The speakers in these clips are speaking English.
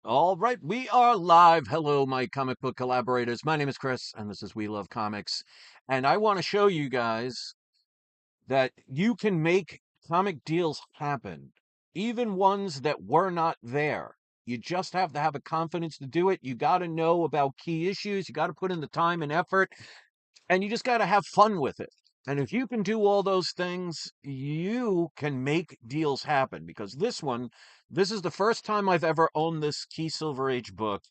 All right, we are live. Hello, my comic book collaborators. My name is Chris, and this is We Love Comics. And I want to show you guys that you can make comic deals happen, even ones that were not there. You just have to have a confidence to do it. You got to know about key issues. You got to put in the time and effort and you just got to have fun with it. And if you can do all those things, you can make deals happen because this is the first time I've ever owned this Key Silver Age book.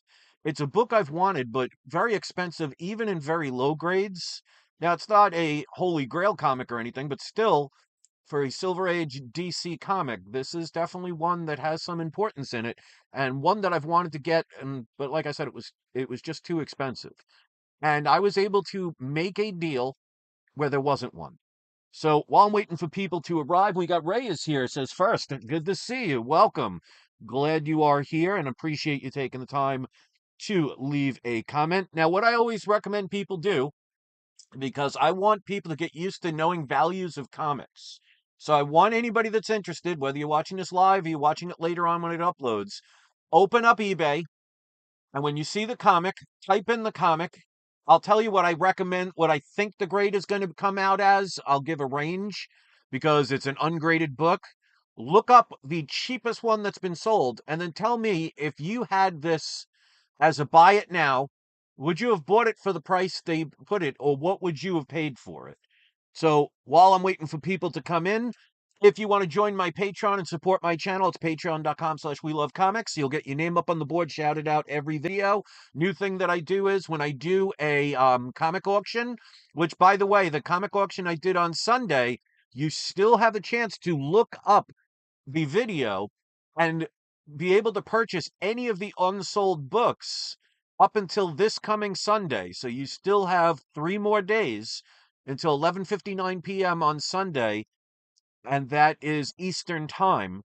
It's a book I've wanted, but very expensive, even in very low grades. Now, it's not a Holy Grail comic or anything, but still, for a Silver Age DC comic, this is definitely one that has some importance in it and one that I've wanted to get. And but like I said, it was just too expensive. And I was able to make a deal where there wasn't one. So while I'm waiting for people to arrive, we got Ray is here. Says first, good to see you. Welcome. Glad you are here and appreciate you taking the time to leave a comment. Now, what I always recommend people do, because I want people to get used to knowing values of comics. So I want anybody that's interested, whether you're watching this live or you're watching it later on when it uploads, open up eBay and when you see the comic, type in the comic. I'll tell you what I recommend, what I think the grade is going to come out as. I'll give a range because it's an ungraded book. Look up the cheapest one that's been sold and then tell me if you had this as a buy it now, would you have bought it for the price they put it or what would you have paid for it? So while I'm waiting for people to come in, if you want to join my Patreon and support my channel, it's patreon.com/. We Love Comics. You'll get your name up on the board, shouted out every video. New thing that I do is when I do a comic auction, which by the way, the comic auction I did on Sunday, you still have a chance to look up the video and be able to purchase any of the unsold books up until this coming Sunday. So you still have 3 more days until 11:59 p.m. on Sunday, and that is Eastern Time.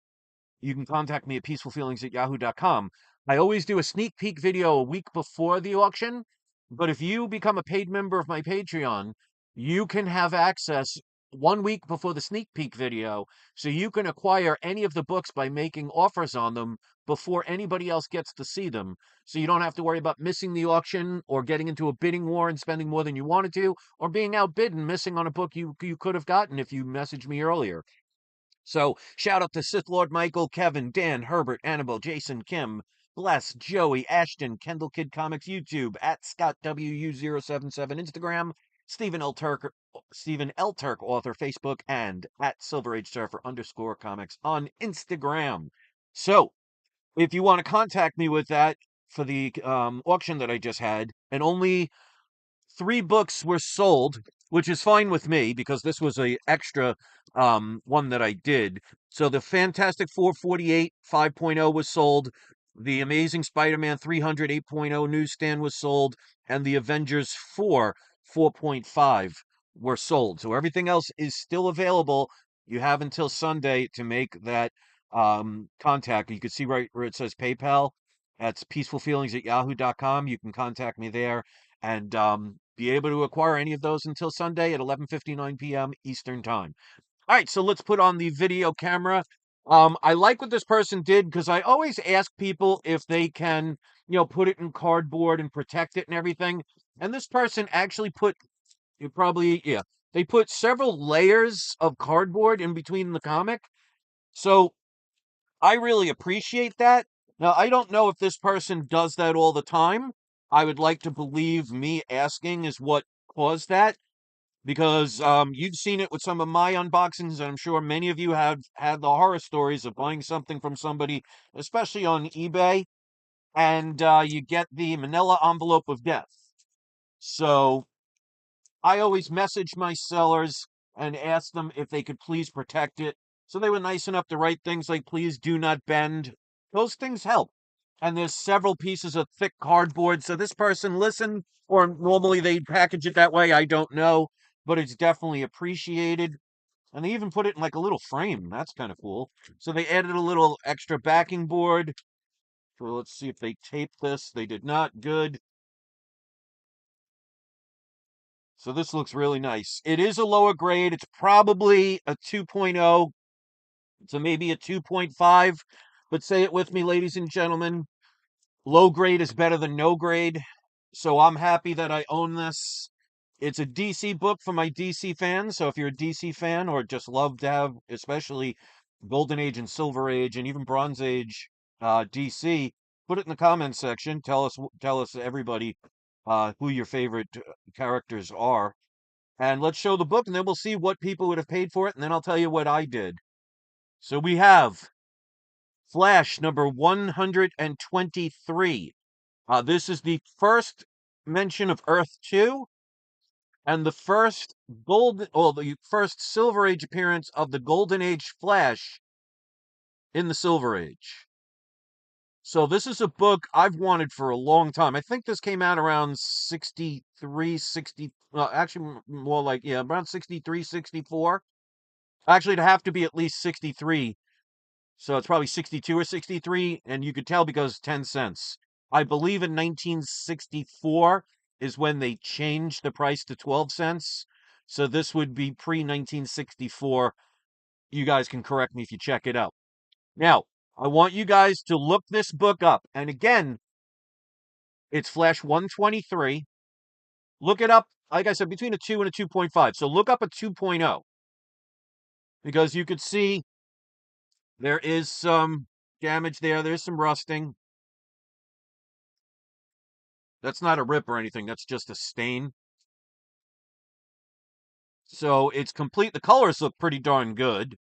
You can contact me at peacefulfeelings@yahoo.com. I always do a sneak peek video a week before the auction, but if you become a paid member of my Patreon, you can have access 1 week before the sneak peek video, so you can acquire any of the books by making offers on them before anybody else gets to see them. So you don't have to worry about missing the auction or getting into a bidding war and spending more than you wanted to, or being outbid and missing on a book you could have gotten if you messaged me earlier. So shout out to Sith Lord Michael, Kevin, Dan, Herbert, Annabelle, Jason, Kim, Bless, Joey, Ashton, Kendall Kid Comics, YouTube, at Scott WU077, Instagram, Stephen L. Turk, Stephen L. Turk, author, Facebook, and at Silver Age Surfer _comics on Instagram. So if you want to contact me with that for the auction that I just had, and only 3 books were sold, which is fine with me because this was a extra one that I did. So the Fantastic Four 48 5.0 was sold, the Amazing Spider-Man 300 8.0 newsstand was sold, and the Avengers 4 4.5 were sold. So everything else is still available. You have until Sunday to make that contact. You can see right where it says PayPal. That's peacefulfeelings@yahoo.com. You can contact me there and be able to acquire any of those until Sunday at 11:59 p.m. Eastern Time. All right, so let's put on the video camera. I like what this person did because I always ask people if they can, put it in cardboard and protect it and everything. And this person actually put, you probably, yeah, they put several layers of cardboard in between the comic. So I really appreciate that. Now, I don't know if this person does that all the time. I would like to believe me asking is what caused that because you've seen it with some of my unboxings, and I'm sure many of you have had the horror stories of buying something from somebody, especially on eBay, and you get the manila envelope of death. So I always message my sellers and ask them if they could please protect it. So they were nice enough to write things like, please do not bend. Those things help. And there's several pieces of thick cardboard. So this person listened, or normally they package it that way. I don't know, but it's definitely appreciated. And they even put it in like a little frame. That's kind of cool. So they added a little extra backing board. So let's see if they taped this. They did not. Good. So this looks really nice. It is a lower grade. It's probably a 2.0, so maybe a 2.5. But say it with me, ladies and gentlemen. Low grade is better than no grade. So I'm happy that I own this. It's a DC book for my DC fans. So if you're a DC fan or just love to have, especially Golden Age and Silver Age and even Bronze Age DC, put it in the comments section. Tell us everybody who your favorite characters are. And let's show the book, and then we'll see what people would have paid for it, and then I'll tell you what I did. So we have Flash number 123. This is the first mention of Earth 2 and the first the first Silver Age appearance of the Golden Age Flash in the Silver Age. So this is a book I've wanted for a long time. I think this came out around 63, 60, actually more like, yeah, around 63, 64. Actually, it'd have to be at least 63. So it's probably 62 or 63, and you could tell because 10 cents. I believe in 1964 is when they changed the price to 12 cents. So this would be pre 1964. You guys can correct me if you check it out. Now, I want you guys to look this book up. And again, it's Flash 123. Look it up, like I said, between a 2 and a 2.5. So look up a 2.0 because you could see there is some damage there. There's some rusting. That's not a rip or anything. That's just a stain. So it's complete. The colors look pretty darn good,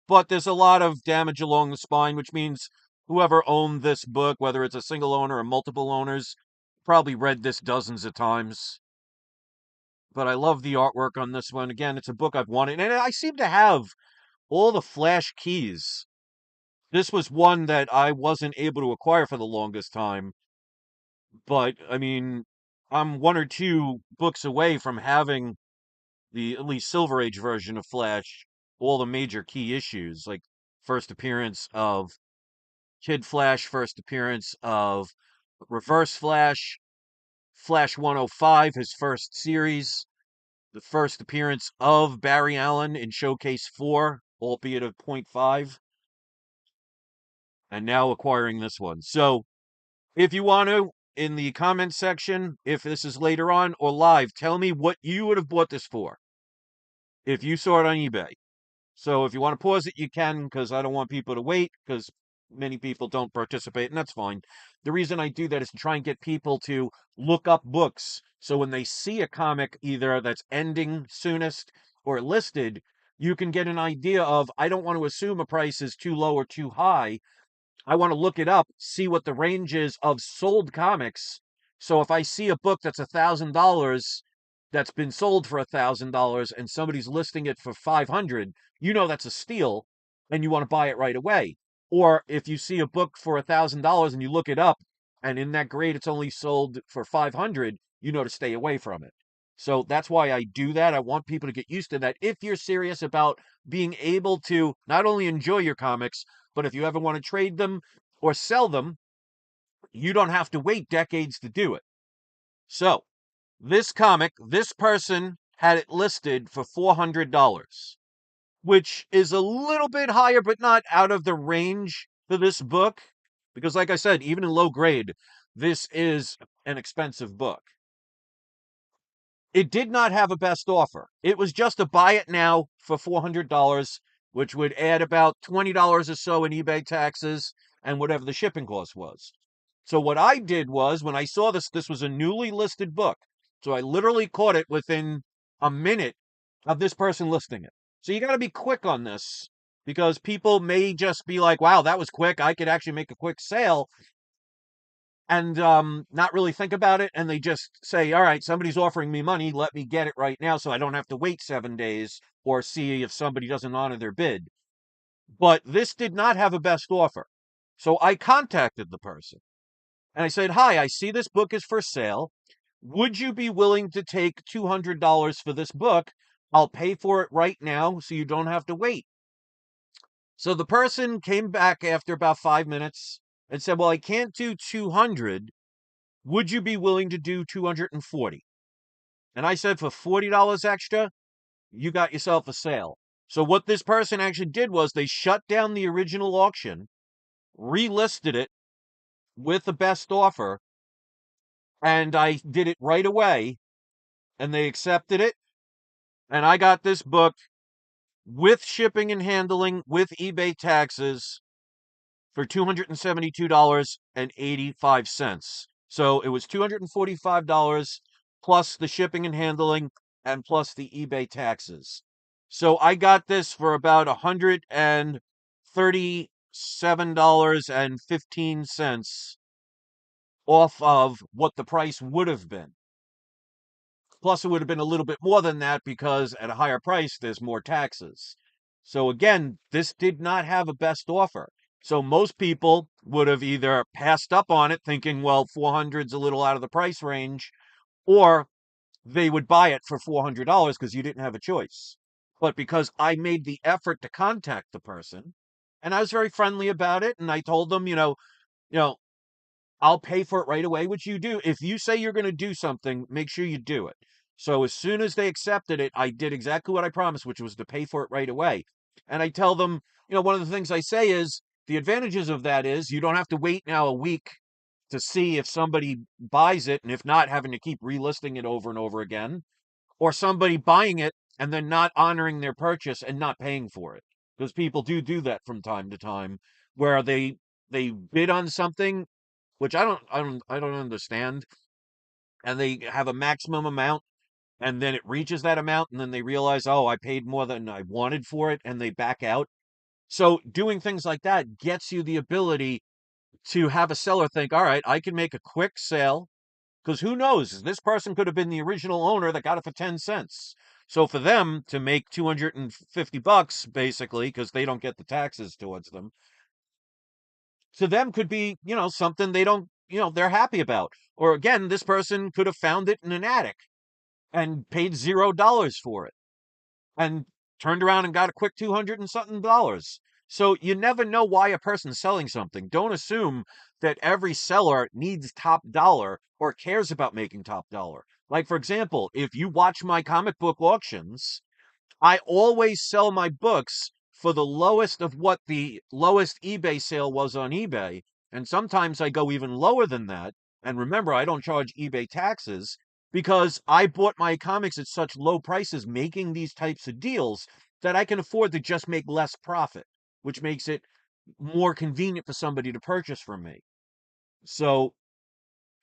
but there's a lot of damage along the spine, which means whoever owned this book, whether it's a single owner or multiple owners, probably read this dozens of times. But I love the artwork on this one. Again, it's a book I've wanted, and I seem to have all the Flash keys. This was one that I wasn't able to acquire for the longest time, but I mean, I'm one or two books away from having the at least Silver Age version of Flash, all the major key issues, like first appearance of Kid Flash, first appearance of Reverse Flash, Flash 105, his first series, the first appearance of Barry Allen in Showcase 4, albeit a .5, and now acquiring this one. So if you want to, in the comments section, if this is later on or live, tell me what you would have bought this for if you saw it on eBay. So if you want to pause it, you can, because I don't want people to wait, because many people don't participate, and that's fine. The reason I do that is to try and get people to look up books. So when they see a comic either that's ending soonest or listed, you can get an idea of, I don't want to assume a price is too low or too high. I want to look it up, see what the range is of sold comics. So if I see a book that's $1,000 that's been sold for $1,000 and somebody's listing it for 500, you know that's a steal and you want to buy it right away. Or if you see a book for $1,000 and you look it up and in that grade it's only sold for 500, you know to stay away from it. So that's why I do that. I want people to get used to that. If you're serious about being able to not only enjoy your comics, but if you ever want to trade them or sell them, you don't have to wait decades to do it. So, this comic, this person had it listed for $400, which is a little bit higher, but not out of the range for this book. Because, like I said, even in low grade, this is an expensive book. It did not have a best offer. It was just a buy it now for $400, which would add about $20 or so in eBay taxes and whatever the shipping cost was. So what I did was when I saw this was a newly listed book. So I literally caught it within a minute of this person listing it. So you got to be quick on this because people may just be like, wow, that was quick. I could actually make a quick sale and not really think about it. And they just say, all right, somebody's offering me money. Let me get it right now so I don't have to wait 7 days or see if somebody doesn't honor their bid. But this did not have a best offer. So I contacted the person and I said, hi, I see this book is for sale. Would you be willing to take $200 for this book? I'll pay for it right now so you don't have to wait. So the person came back after about 5 minutes and said, well, I can't do 200. Would you be willing to do 240? And I said, for $40 extra, you got yourself a sale. So what this person actually did was they shut down the original auction, relisted it, with the best offer, and I did it right away, and they accepted it, and I got this book with shipping and handling, with eBay taxes, for $272.85. So it was $245 plus the shipping and handling and plus the eBay taxes. So I got this for about $137.15 off of what the price would have been. Plus, it would have been a little bit more than that because at a higher price, there's more taxes. So again, this did not have a best offer. So most people would have either passed up on it thinking, well, 400's a little out of the price range, or they would buy it for $400 because you didn't have a choice. But because I made the effort to contact the person and I was very friendly about it, and I told them, you know, I'll pay for it right away, which you do. If you say you're going to do something, make sure you do it. So as soon as they accepted it, I did exactly what I promised, which was to pay for it right away. And I tell them, one of the things I say is the advantages of that is you don't have to wait now a week to see if somebody buys it, and if not, having to keep relisting it over and over again, or somebody buying it and then not honoring their purchase and not paying for it. Because people do that from time to time, where they bid on something which I don't understand, and they have a maximum amount, and then it reaches that amount, and then they realize, oh, I paid more than I wanted for it, and they back out. So doing things like that gets you the ability to have a seller think, all right, I can make a quick sale, because who knows? This person could have been the original owner that got it for 10 cents. So for them to make 250 bucks, basically, because they don't get the taxes towards them, to them could be, something they don't, they're happy about. Or again, this person could have found it in an attic and paid $0 for it and turned around and got a quick 200 and something dollars. So you never know why a person's selling something. Don't assume that every seller needs top dollar or cares about making top dollar. Like, for example, if you watch my comic book auctions, I always sell my books for the lowest of what the lowest eBay sale was on eBay. And sometimes I go even lower than that. And remember, I don't charge eBay taxes because I bought my comics at such low prices making these types of deals that I can afford to just make less profit, which makes it more convenient for somebody to purchase from me. So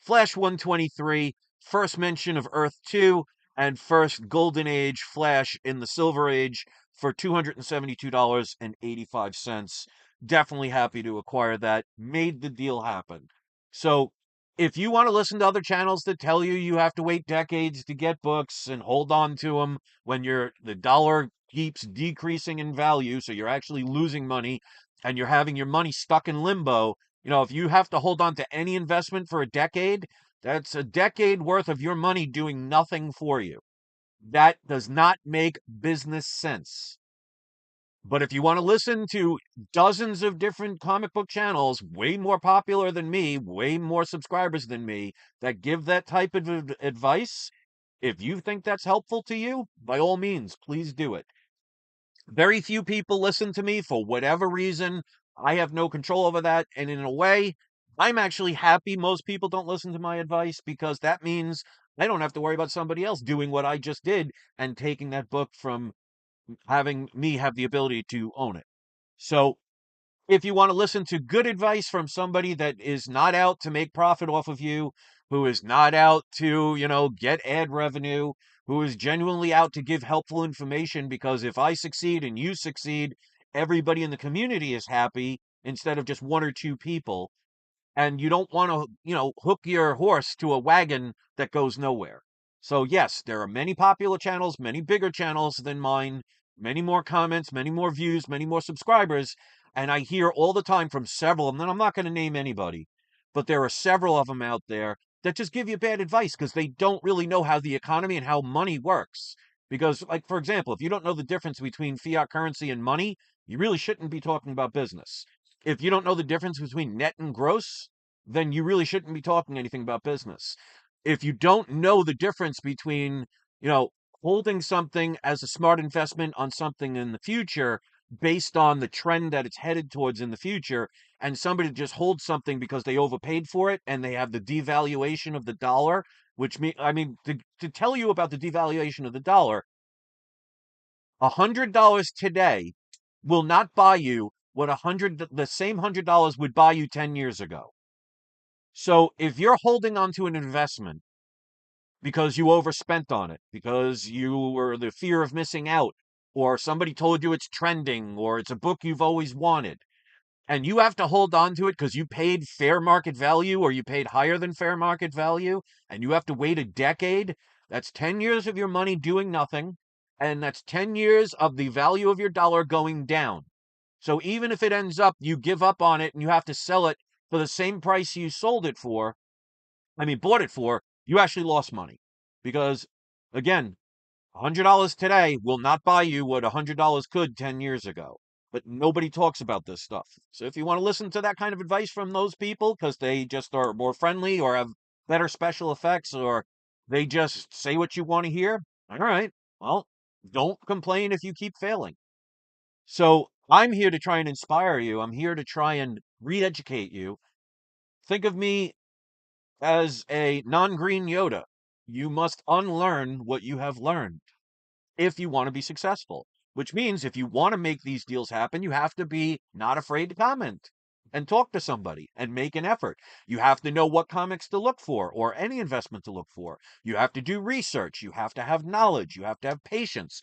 Flash 123, first mention of Earth 2, and first Golden Age Flash in the Silver Age for $272.85. Definitely happy to acquire that. Made the deal happen. So, if you want to listen to other channels that tell you you have to wait decades to get books and hold on to them when the dollar keeps decreasing in value, so you're actually losing money and you're having your money stuck in limbo, if you have to hold on to any investment for a decade, that's a decade worth of your money doing nothing for you. That does not make business sense. But if you want to listen to dozens of different comic book channels, way more popular than me, way more subscribers than me, that give that type of advice, if you think that's helpful to you, by all means, please do it. Very few people listen to me for whatever reason. I have no control over that. And in a way, I'm actually happy most people don't listen to my advice because that means I don't have to worry about somebody else doing what I just did and taking that book from having me have the ability to own it. So if you want to listen to good advice from somebody that is not out to make profit off of you, who is not out to, get ad revenue, who is genuinely out to give helpful information, because if I succeed and you succeed, everybody in the community is happy instead of just one or two people, and you don't want to, hook your horse to a wagon that goes nowhere. So yes, there are many popular channels, many bigger channels than mine, many more comments, many more views, many more subscribers, and I hear all the time from several of them, and I'm not going to name anybody, but there are several of them out there that just give you bad advice because they don't really know how the economy and how money works. Because, like, for example, if you don't know the difference between fiat currency and money, you really shouldn't be talking about business. If you don't know the difference between net and gross, then you really shouldn't be talking anything about business. If you don't know the difference between, you know, holding something as a smart investment on something in the future based on the trend that it's headed towards in the future, and somebody just holds something because they overpaid for it and they have the devaluation of the dollar, which I mean, to tell you about the devaluation of the dollar, $100 today will not buy you what the same $100 would buy you 10 years ago. So if you're holding on to an investment because you overspent on it, because you were the fear of missing out, or somebody told you it's trending, or it's a book you've always wanted, and you have to hold on to it because you paid fair market value or you paid higher than fair market value, and you have to wait a decade, that's 10 years of your money doing nothing, and that's 10 years of the value of your dollar going down. So even if it ends up you give up on it and you have to sell it for the same price you sold it for, bought it for, you actually lost money. Because again, $100 today will not buy you what $100 could 10 years ago. But nobody talks about this stuff. So if you want to listen to that kind of advice from those people because they just are more friendly or have better special effects or they just say what you want to hear, all right, well, don't complain if you keep failing. So I'm here to try and inspire you. I'm here to try and re-educate you. Think of me as a non-green Yoda. You must unlearn what you have learned if you want to be successful, which means if you want to make these deals happen, you have to be not afraid to comment and talk to somebody and make an effort. You have to know what comics to look for or any investment to look for. You have to do research. You have to have knowledge. You have to have patience.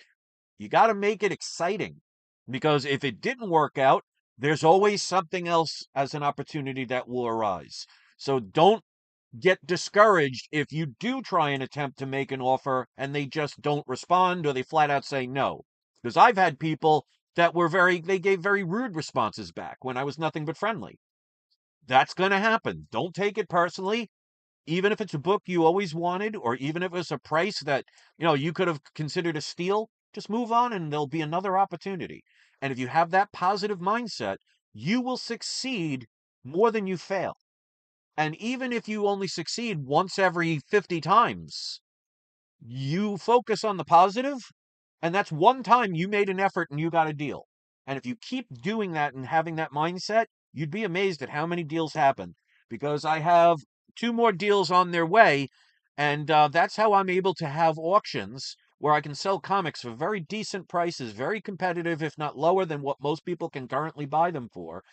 You got to make it exciting because if it didn't work out, there's always something else as an opportunity that will arise. So don't get discouraged if you do try and attempt to make an offer and they just don't respond or they flat out say no. Because I've had people that they gave very rude responses back when I was nothing but friendly. That's going to happen. Don't take it personally. Even if it's a book you always wanted, or even if it's a price that, you could have considered a steal, just move on and there'll be another opportunity. And if you have that positive mindset, you will succeed more than you fail. And even if you only succeed once every 50 times, you focus on the positive, and that's one time you made an effort and you got a deal. And if you keep doing that and having that mindset, you'd be amazed at how many deals happen. Because I have two more deals on their way, and that's how I'm able to have auctions where I can sell comics for very decent prices, very competitive, if not lower than what most people can currently buy them for,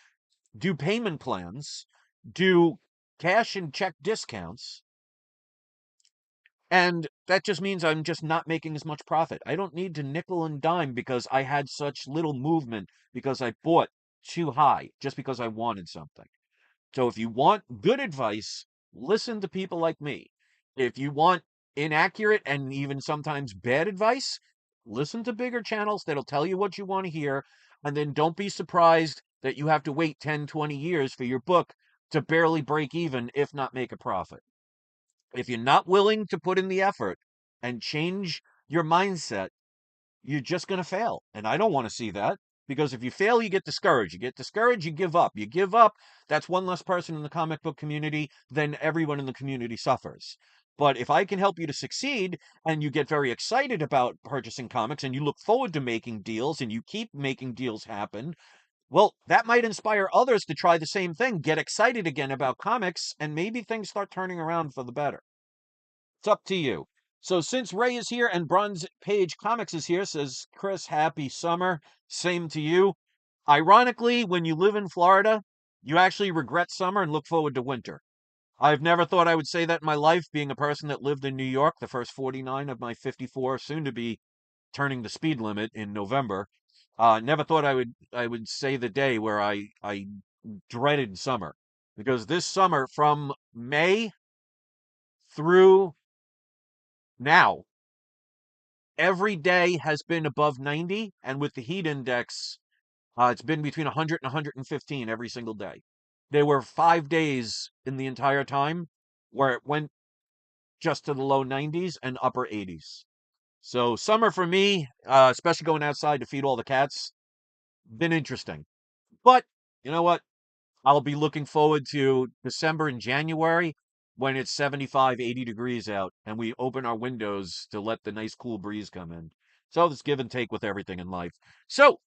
do payment plans, do cash and check discounts, and that just means I'm just not making as much profit. I don't need to nickel and dime because I had such little movement because I bought too high just because I wanted something. So if you want good advice, listen to people like me. If you want inaccurate and even sometimes bad advice, listen to bigger channels that'll tell you what you want to hear. And then don't be surprised that you have to wait 10, 20 years for your book to barely break even, if not make a profit. If you're not willing to put in the effort and change your mindset, you're just going to fail. And I don't want to see that because if you fail, you get discouraged. You get discouraged, you give up. You give up, that's one less person in the comic book community, then everyone in the community suffers. But if I can help you to succeed and you get very excited about purchasing comics and you look forward to making deals and you keep making deals happen, well, that might inspire others to try the same thing, get excited again about comics, and maybe things start turning around for the better. It's up to you. So since Ray is here and Bronze Page Comics is here, says Chris, happy summer. Same to you. Ironically, when you live in Florida, you actually regret summer and look forward to winter. I've never thought I would say that in my life, being a person that lived in New York, the first 49 of my 54, soon to be turning the speed limit in November. Never thought I would say the day where I dreaded summer. Because this summer, from May through now, every day has been above 90, and with the heat index, it's been between 100 and 115 every single day. There were 5 days in the entire time where it went just to the low 90s and upper 80s. So summer for me, especially going outside to feed all the cats, been interesting. But you know what? I'll be looking forward to December and January when it's 75, 80 degrees out and we open our windows to let the nice cool breeze come in. So it's give and take with everything in life. So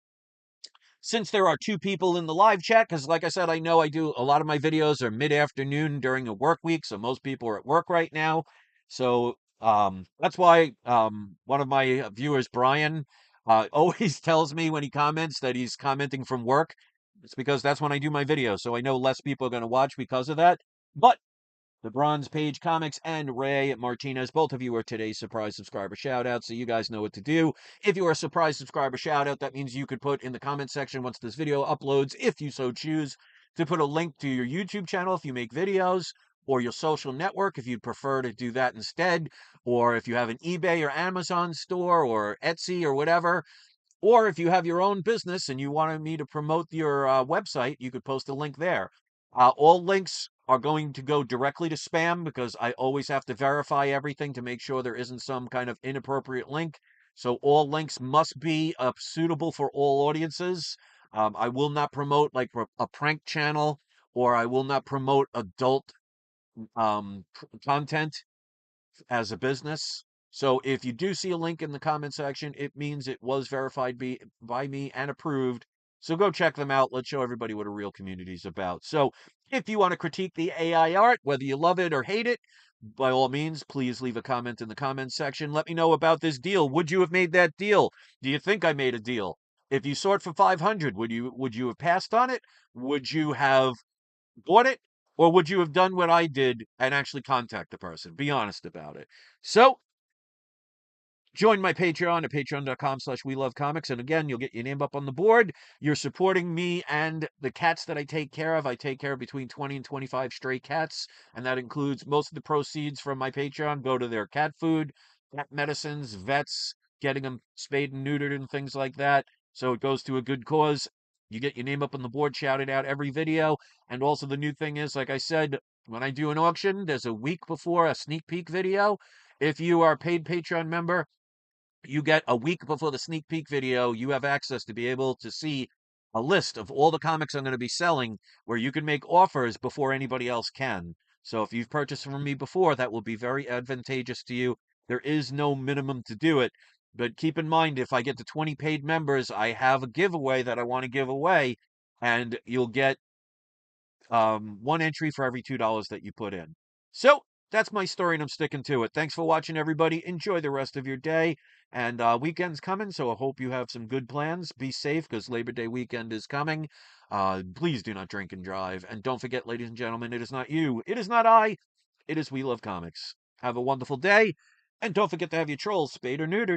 since there are two people in the live chat, because like I said, I know I do a lot of my videos are mid-afternoon during a work week, so most people are at work right now. So that's why one of my viewers, Brian, always tells me when he comments that he's commenting from work. It's because that's when I do my videos, so I know less people are going to watch because of that. But the Bronze Page Comics and Ray Martinez, both of you are today's surprise subscriber shout out, so you guys know what to do. If you are a surprise subscriber shout out, that means you could put in the comment section once this video uploads, if you so choose, to put a link to your YouTube channel if you make videos, or your social network if you'd prefer to do that instead, or if you have an eBay or Amazon store or Etsy or whatever, or if you have your own business and you wanted me to promote your website, you could post a link there. All links are going to go directly to spam because I always have to verify everything to make sure there isn't some kind of inappropriate link. So all links must be suitable for all audiences. I will not promote like a prank channel, or I will not promote adult content as a business. So if you do see a link in the comment section, it means it was verified by me and approved. So go check them out. Let's show everybody what a real community is about. So if you want to critique the AI art, whether you love it or hate it, by all means, please leave a comment in the comment section. Let me know about this deal. Would you have made that deal? Do you think I made a deal? If you saw it for 500, would you have passed on it? Would you have bought it? Or would you have done what I did and actually contact the person? Be honest about it. So join my Patreon at patreon.com/WeLoveComics. And again, you'll get your name up on the board. You're supporting me and the cats that I take care of. I take care of between 20 and 25 stray cats. And that includes most of the proceeds from my Patreon go to their cat food, cat medicines, vets, getting them spayed and neutered and things like that. So it goes to a good cause. You get your name up on the board, shouted out every video. And also the new thing is, like I said, when I do an auction, there's a week before a sneak peek video. If you are a paid Patreon member, you get a week before the sneak peek video, you have access to be able to see a list of all the comics I'm going to be selling where you can make offers before anybody else can. So if you've purchased from me before, that will be very advantageous to you. There is no minimum to do it. But keep in mind, if I get to 20 paid members, I have a giveaway that I want to give away, and you'll get one entry for every $2 that you put in. So that's my story, and I'm sticking to it. Thanks for watching, everybody. Enjoy the rest of your day. And weekend's coming, so I hope you have some good plans. Be safe, because Labor Day weekend is coming. Please do not drink and drive. And don't forget, ladies and gentlemen, it is not you, it is not I, it is We Love Comics. Have a wonderful day, and don't forget to have your trolls spayed or neutered.